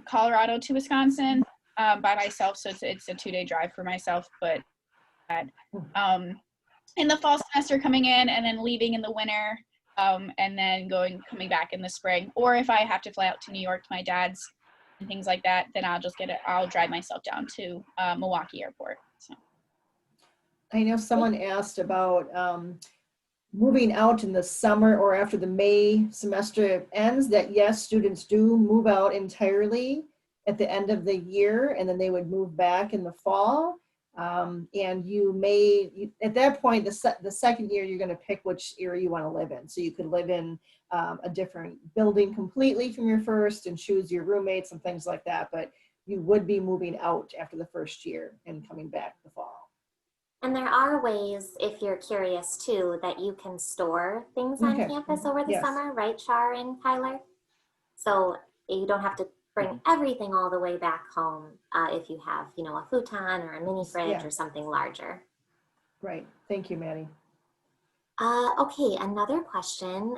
Colorado to Wisconsin by myself, so it's a 2-day drive for myself. But in the fall semester coming in and then leaving in the winter, and then coming back in the spring, or if I have to fly out to New York to my dad's and things like that, then I'll drive myself down to Milwaukee Airport. So. I know someone asked about moving out in the summer or after the May semester ends, that yes, students do move out entirely at the end of the year, and then they would move back in the fall. And at that point, the second year, you're going to pick which area you want to live in. So you could live in a different building completely from your first and choose your roommates and things like that. But you would be moving out after the first year and coming back the fall. And there are ways, if you're curious too, that you can store things on campus over the summer, right, Shar and Kyler? So you don't have to bring everything all the way back home if you have, a futon or a mini fridge or something larger. Right. Thank you, Maddie. Okay, another question.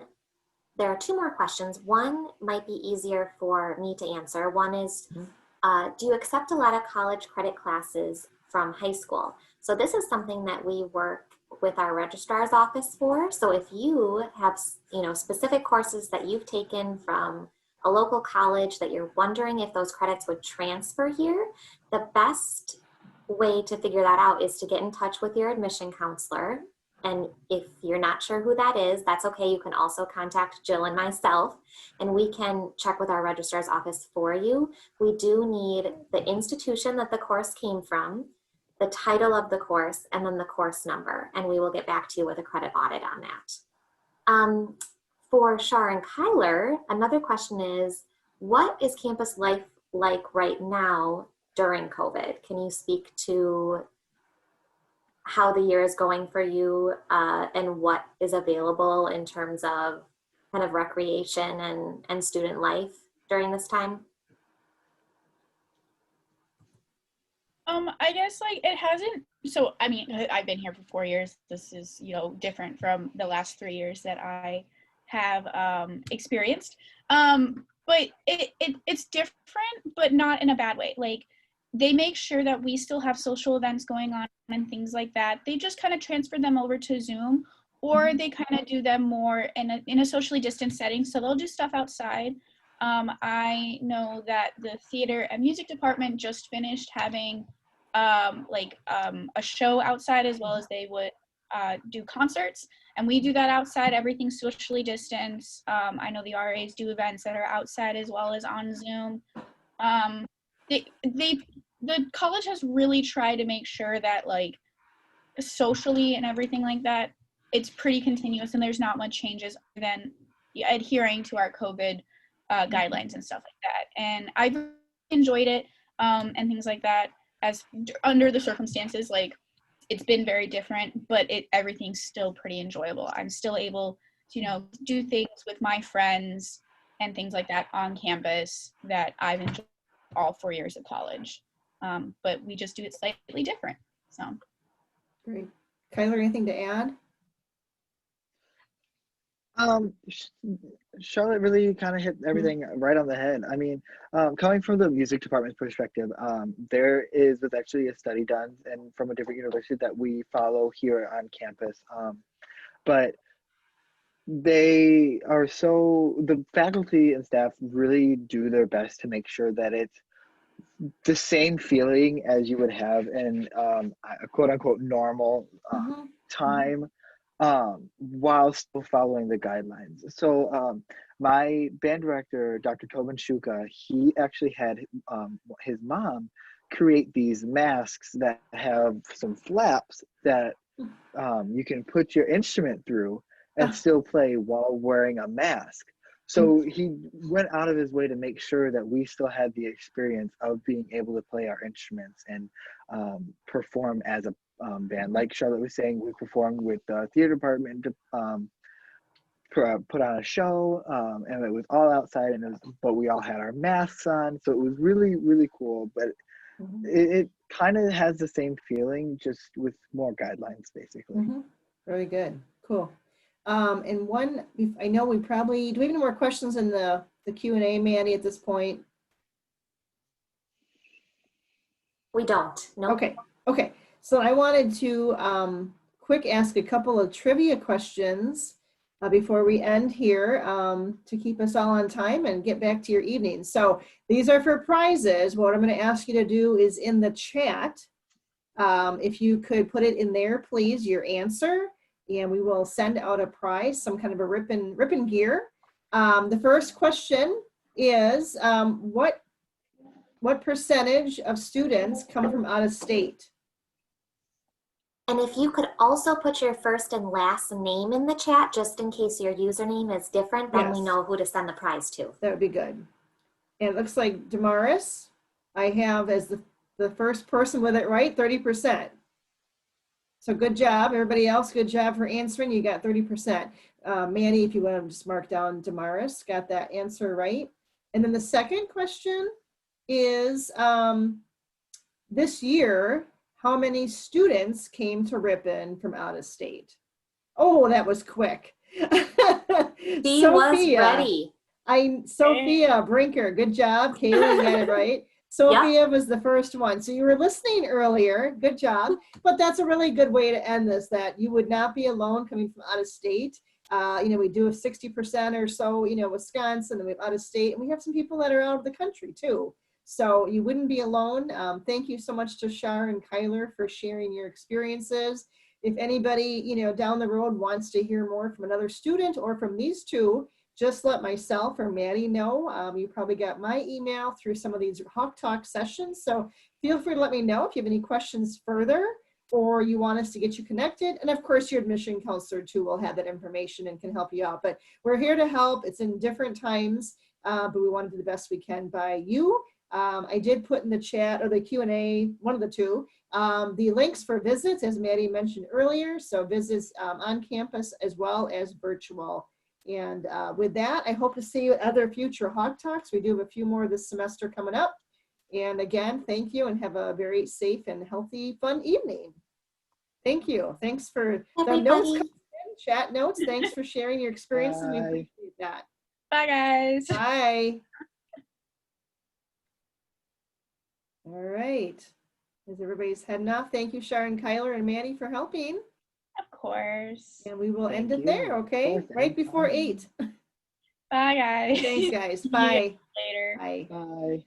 There are 2 more questions. One might be easier for me to answer. One is, do you accept a lot of college credit classes from high school? So this is something that we work with our registrar's office for. So if you have, specific courses that you've taken from a local college that you're wondering if those credits would transfer here, the best way to figure that out is to get in touch with your admission counselor. And if you're not sure who that is, that's okay. You can also contact Jill and myself, and we can check with our registrar's office for you. We do need the institution that the course came from, the title of the course, and then the course number, and we will get back to you with a credit audit on that. For Shar and Kyler, another question is, what is campus life like right now during COVID? Can you speak to how the year is going for you and what is available in terms of kind of recreation and student life during this time? I guess it hasn't, so I mean, I've been here for 4 years. This is, different from the last 3 years that I have experienced. But it's different, but not in a bad way. They make sure that we still have social events going on and things like that. They just kind of transfer them over to Zoom, or they kind of do them more in a socially distanced setting. So they'll do stuff outside. I know that the theater and music department just finished having a show outside, as well as they would do concerts, and we do that outside. Everything's socially distanced. I know the RAs do events that are outside as well as on Zoom. The college has really tried to make sure that socially and everything like that, it's pretty continuous and there's not much changes than adhering to our COVID guidelines and stuff like that. And I've enjoyed it and things like that. As under the circumstances, it's been very different, but everything's still pretty enjoyable. I'm still able to, do things with my friends and things like that on campus that I've enjoyed all 4 years of college. But we just do it slightly different. So. Great. Kyler, anything to add? Sh- Charlotte really kind of hit everything right on the head. I mean, coming from the music department's perspective, was actually a study done and from a different university that we follow here on campus. But the faculty and staff really do their best to make sure that it's the same feeling as you would have in a quote unquote normal Mhm. time, while still following the guidelines. So my band director, Dr. Tobin Shuka, he actually had his mom create these masks that have some flaps that you can put your instrument through and still play while wearing a mask. So he went out of his way to make sure that we still had the experience of being able to play our instruments and perform as a band. Like Charlotte was saying, we performed with the theater department to put on a show, and it was all outside, but we all had our masks on, so it was really, really cool. But it kind of has the same feeling, just with more guidelines, basically. Very good. Cool. And one, I know do we have any more questions in the Q&A, Maddie, at this point? We don't. No. Okay. Okay. So I wanted to quick ask a couple of trivia questions before we end here to keep us all on time and get back to your evening. So these are for prizes. What I'm going to ask you to do is in the chat, if you could put it in there, please, your answer, and we will send out a prize, some kind of a Ripon gear. The first question is, what percentage of students come from out of state? And if you could also put your first and last name in the chat, just in case your username is different, then we know who to send the prize to. That would be good. And it looks like Damaris, I have as the first person with it right, 30%. So good job. Everybody else, good job for answering. You got 30%. Manny, if you want to just mark down Damaris, got that answer right. And then the second question is, this year, how many students came to Ripon from out of state? Oh, that was quick. She was ready. Sophia Brinker, good job. Kaylee got it right. Sophia was the first one. So you were listening earlier. Good job. But that's a really good way to end this, that you would not be alone coming from out of state. We do a 60% or so, Wisconsin, and we have out of state. And we have some people that are out of the country too. So you wouldn't be alone. Thank you so much to Shar and Kyler for sharing your experiences. If anybody, down the road wants to hear more from another student or from these two, just let myself or Maddie know. You probably got my email through some of these Hawk Talk sessions. So feel free to let me know if you have any questions further or you want us to get you connected. And of course, your admission counselor too will have that information and can help you out. But we're here to help. It's in different times, but we want to do the best we can by you. I did put in the chat or the Q&A, one of the two, the links for visits, as Maddie mentioned earlier. So visits on campus as well as virtual. And with that, I hope to see you at other future Hawk Talks. We do have a few more this semester coming up. And again, thank you and have a very safe and healthy, fun evening. Thank you. Thanks for the notes, chat notes. Thanks for sharing your experiences. We appreciate that. Bye, guys. Bye. All right. As everybody's heading off, thank you, Sharon, Kyler, and Maddie for helping. Of course. And we will end it there, okay? Right before 8. Bye, guys. Thanks, guys. Bye. Later. Bye. Bye.